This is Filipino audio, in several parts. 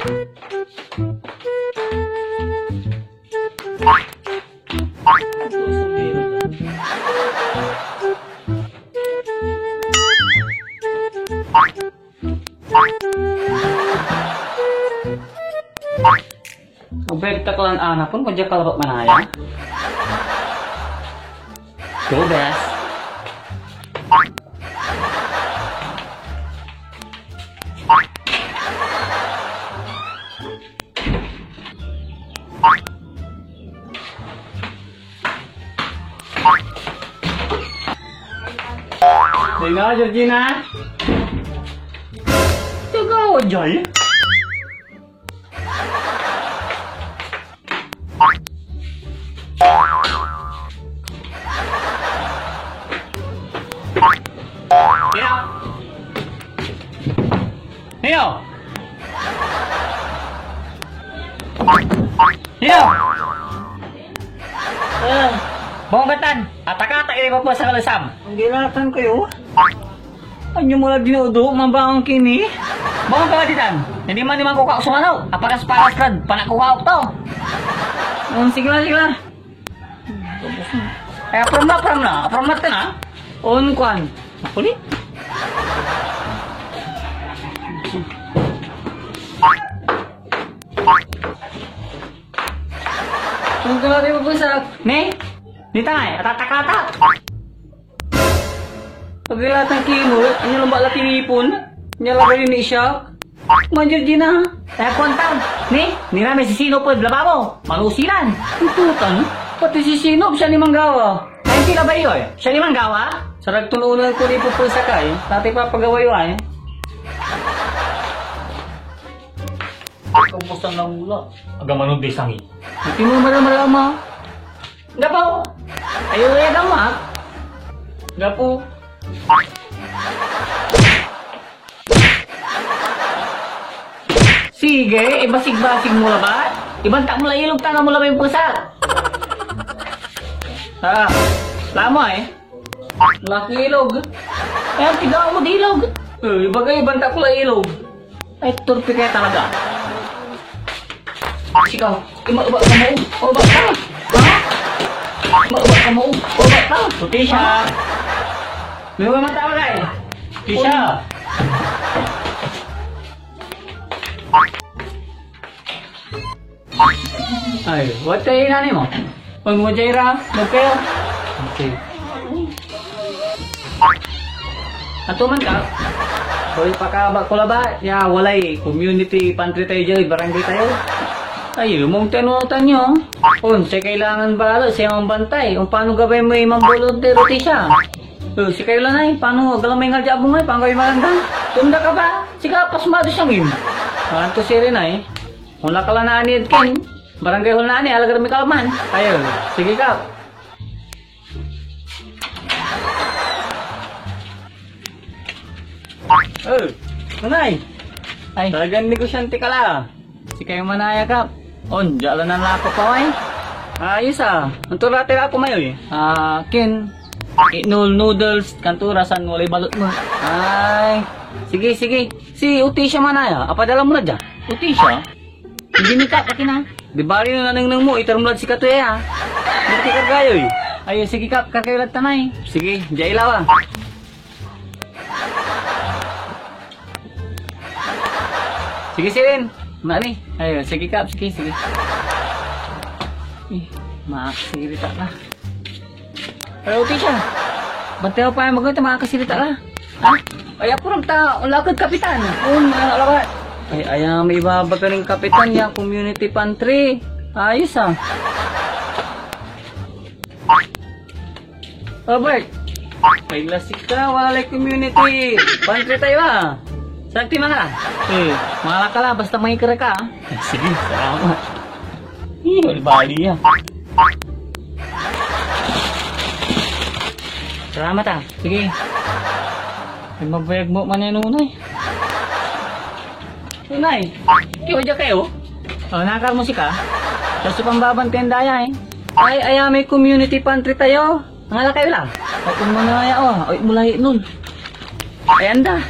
Ubek taklan anak pun pajak kalabak manaya. Go best. Tinggal Georgina. Jaga wajah ya. Neo. Bongkatan, ataka ini apa sa kalasam? Ang ginatan kayo. Anyo mo lang dinudo, mambang kini. Bongkang kaladitan, hindi man naman kukaok sumanaw. Apakah separas krad, panak kukaok to. Sige lang. Prom na ka na. On kwan. Ako ni? Kung kalari mo po sa... Ne? Dita nga eh, atatakata. Pagilatang kinul, ano lang ba tinipon? Nyalagay ni siya. Manjur di na. Kontang. Ne? Nirame si Sino po, blaba mo. Malusilan. Ang tutan. Pati si Sino, siya ni Manggawa. Ay, sila ba yun? Siya ni Manggawa? Sarag tununan ko ni Pupulsa ka eh. Tati pa pagawayo ay. Kumpusan lang mula. Agamanog di sangi. Hindi mo marama. Gapo. Ayaw ya gamak. Gapo. Sige, ibasig-basig mo la ba? Ibanta mo la ilog tanga mo la ba yung pusa? Ha, lama eh. Laki ilog. Eh, tiga mo di ilog. Ibagay, ibanta ko la ilog. Ay, turpi kaya talaga. Ikaw, imauba ka mo. Uba ka. Ha? Imauba ka mo. Uba ka. Tisha. May mga mata wala eh. Tisha. Ay, what tayo inani mo? Pag mo jaira, magkayo. Okay. Atuman ka? Hoy, pakabak ko ba? Ya, walay. Community pantry tayo dyan. Barangay tayo. Ay, lumong tanutan nyo. Siya kailangan ba? Siya ang bantay. Paano gabay mo yung volunteer siya? Si kayo lang ay. Paano galamay nga dyan mo ay? Paano kayo magandang? Tunda ka ba? Sige, pasmado siyang yun. Parang to siya rin ay. Mula ka lang na anid kin. Barangay hul na ani. Alagar may kalaman. Ayun. Sige ka. Nanay. Ay, talagang negosyante ka la. Si kayo manaya ka. Diyan lang lako pa ay. Ayos ang turate ako mayo eh. Kin. Noodles, kantura, san walay balot mo. Ay. Sige. Si Utisha manaya. Apadala mo na dyan. Utisha? Hindi ni ka, pati na. Di bali na nanang mo. Itarmulad si Katoy ha. Hindi ka kayo eh. Ayun, sige kap, kakailat tanay. Sige, dyan ilaw Sige silin. Mani. Ayun, sige kap, sige. Makakasirita na. Pero Utisha, bantay pa yung magawin, makakasirita na. Ha? Ay, ako rin lakad kapitan. Mga alakat. Ay, ayang may ibaba ka rin kapitan niya, community pantry. Ayos Robert, ay lasik ka, wala community pantry tayo Sakti mga mahala ka lang, basta may kira ka Sige, salamat. Bali Salamat sige. Ay mabayag mo man yan unay. Unay, kiyo dyan kayo? Nakakar mo si ka? Kasi pambabantayan daya Ay, may community pantry tayo. Nangala kayo lang. Ay, kung manaya ay mulahi nun. Ay, anda.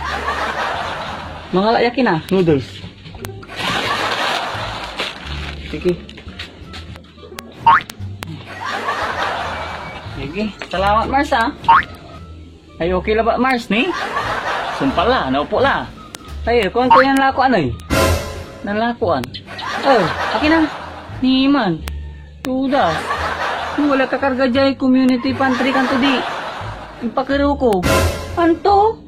Mga yakin noodles. Sige. Sige, salamat Mars ha. Ay okay lang ba Mars ni? Sumpal la, naupo la. Ay, kung ko yan lakuan ay. Nalakuan. Oh, akin na. Ni man. Tuda. Kung wala kakarga jay community pantry kanto di. Ipakiro ko. Anto?